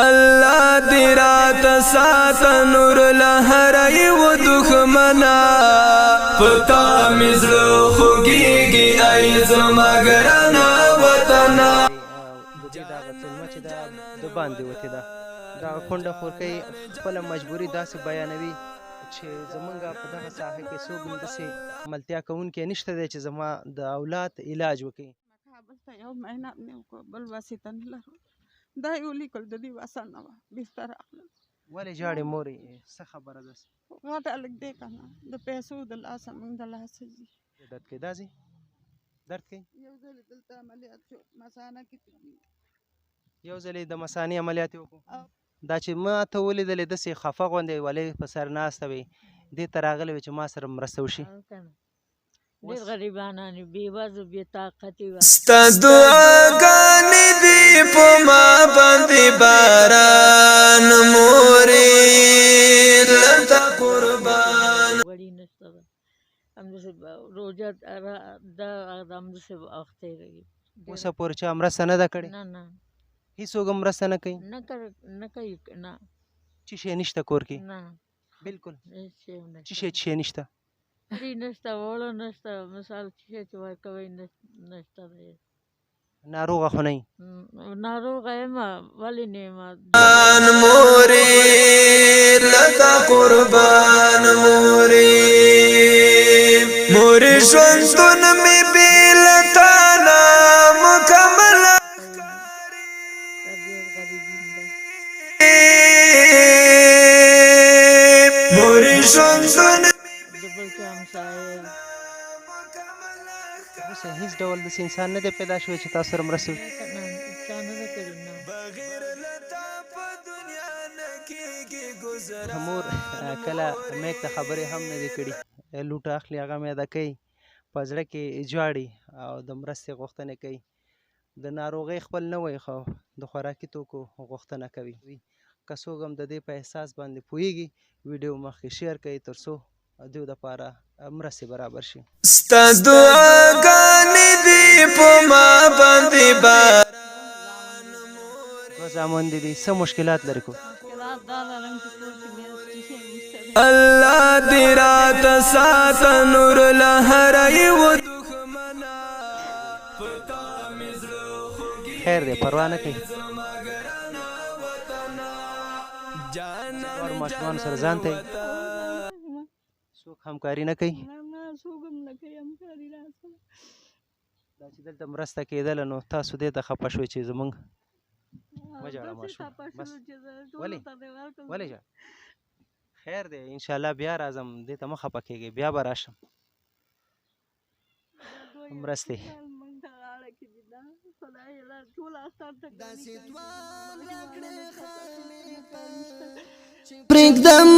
الله دی رات سات نور لهر یو دښمنا پتا مزړه خوږیږي ای زما ګرانه وطنا د دې دغه کلمه چې دا د باندې وتې ده دغه کونډه خورکۍ خپله مجبوري داسې بیانوي چې زمونږ په دغه ساحه کې څوک همداسې ملتیا کوونکی نشته دی چې زما د اولاد علاج وکړي. کابل ته یو مهینه مې وکړه بل واسطه نه لرو دا یې ولیکل د دې وسه نه وه بېرته راغلل. ولې ژاړې مورې څه خبره ده؟ غټه هلک دی که نه د پیسو د لاسه موږ د لاسه ځي. درد کوي دا ځي درد کوي یو ځل یې دلته عملیات شو مثانه کې یو ځل یې د مثانې عملیات یې وکړو. دا چې ما ته ولیدلې داسې خفه غوندې ولې په سر ناسته وې دې ته راغلی وې چې ما سره مرسته وشي. ډېر غریبانان بې وزو بې طاقتې وه. ستا دعاګانې دي په ما باندې باران مورې لته قربان وړي نشته ده همداسې روژه دا همداسې وخت تېروي. اوسه پورې چا مرسته نه ده کړې؟ نه هېڅوک هم مرسته نه کوي؟ نه کوي نه څه شی نشته کور کې؟ نه بلکل هېڅ شی هم څه شی نشته؟ کړي نشته وړه نشته مثال څه شی چې ورکوئ نشته دی. ناروغه خو نه یې؟ ناروغه یم ولې نه یم مورې لته قربان مورې ژوندون مې بې له تا نه مکمل مورې ژوندون اوسه هېڅ ډول داسې انسان نه دی پیدا شوی چې تاسو سره مرسته وکړي؟ مور کله میک ته خبرې هم نه دي کړي لوټه اخلي هغه میده کوي په زړه کې ژاړي او د مرستې غوښتنې کوي. د ناروغۍ خپل نه وایي خو د خوراکي توکو غوښتنه کوي. که څوک هم د دې په احساس باندې پوهېږي ویډیو مخکې شیر کوي تر څو دوی دپاره مرستې برابر شي. ستا دعاګانې دي په ما باندې دوه زامن دي څه مشکلات لري کو؟ الله دی رات سات نور لهر یو دښمنا پتا مزړه خوږیږي خیر دی پروا نه کوي نور ماشومانو سره ځان ته څوک همکاري نه کوي؟ څوک هم نه کوي همکاري راسره. دا چې دلته مرسته کېدله نو تاسو دې ته خفه شوئ چې زمونږ مه ژاړه ماشوم بس ولې ژاړه؟ خیر دی انشاءالله بیا راځم دې ته مه خفه کېږئ بیا به راشم مرستې. پرېږدم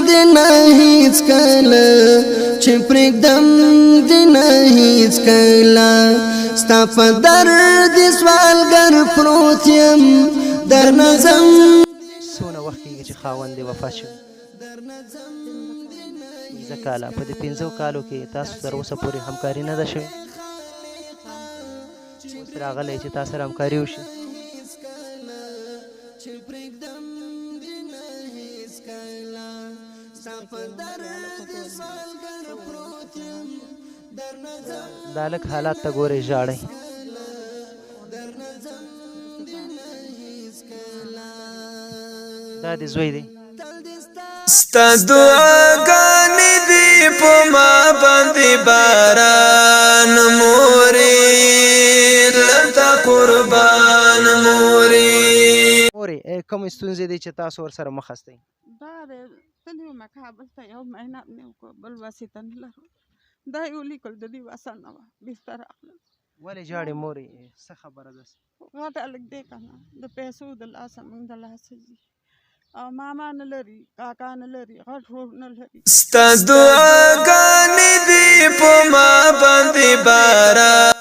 دې نه هېڅ کله چې پرېږدم دې نه هېڅ کله ستا په درد سوالګر پروت یم درنه ځم. څونه وخت کېږي چې خاوند دې وفات شوی؟ 15 کاله. په دې 15 کالو کې تاسو سره اوسه پورې همکاري نه ده شوې؟ اوس راغلی چې تاسو سره همکاري وشي؟ دا هلک حالات ته ګورئ ژاړئ. دا دې زوی دی؟ ستا دعاګانې دي په ما باندې باران مورې لته قربان مورې کومې ستونزې دي چې تاسو ورسره مخ یاستئ؟ دا دی تللي وم کابل ته یو مهینه مې وکړه بل واسطه نه لرو دا یې ولیکل د دې وسه نه وه بېرته راغلل. ولې ژاړې مورې څه خبره ده؟ غټ هلک دی که نه د پیسو د لاسه موږ د لاسه ځي او ماما نه لري کاکا نه لري غټ ورور نه لري. ستا دعاګانې دي په ما باندې باران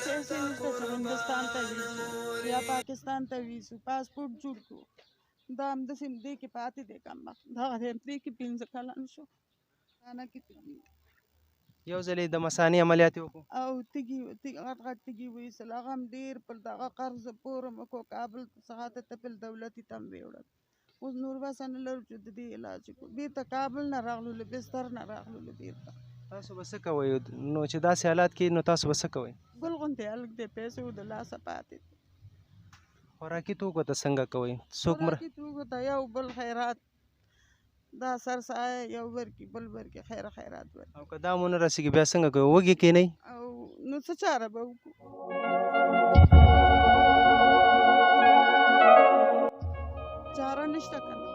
پیسې نشته چې هندوستان ته ویزو یا پاکستان ته ویزو پاسپورټ جوړ کړو دا همداسې دې کې پاتې دی کم وخت دغه دی پرې کې 15 کلن شو یو ځل یې د مثانې عملیات یې وکړو. او تږي غټ غټ تږي وایستل هغه هم ډېر پر دغه قرض پور مو کو کابل څخه ته تپل دولتي ته هم ویوړل. اوس نور بس نه لرو چې د دې علاج وکړو. بېرته کابل نه راغلو، له بستر نه راغلو بېرته. تاسو به څه کوئ نو چې داسې حالات کې نو تاسو به څه کوئ؟ ګل غوندې هلک دی، پیسې و د لاسه پاتې دي. خوراکي توکو ته څنګه کوئ؟ څوک خوراکي توکو ته یو بل خیرات، دا سرسایه یو ورکي بل ورکي، خیرات ورکي. او که دا مو نه رسېږي بیا څنګه کوئ؟ وږي کښېنئ؟ او نو څه چاره به وکړو؟ چاره نشته که نه.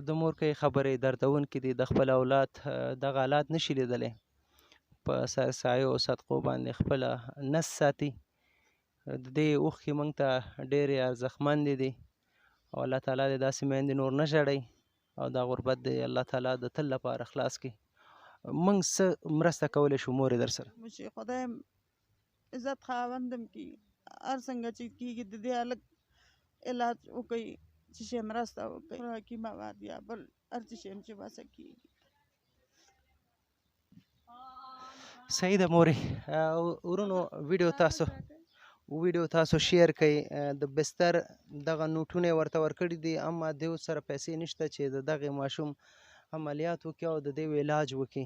د مورکۍ خبرې دردونکې دي. د خپل اولاد دغه حالات نشي لیدلی، په سرسایو او صدقو باندې خپله نس ساتي. د دې اوښکې موږ ته ډېرې ارزښتمندې دي او الله تعالی دې داسې میندې نور نه ژړوي او دا غربت دې الله تعالی د تل لپاره خلاص کړي. موږ څه مرسته کولی شو مورې در سره؟ مشي خدای عزت خاوندم کي، هر څنګه چې کېږي د دې هلک علاج وکړي، چې شی مرسته وکړي، خوراکي مواد یا بل هر څه شی چې بسه کېږي. صحیح ده مورې. ورونو ویډیو تاسو شیر کړئ. د بستر دغه نوټونه یې ورته ورکړي دي، اما د سره پیسې نشته چې د دغې ماشوم عملیات وکړي او د دې علاج وکړي.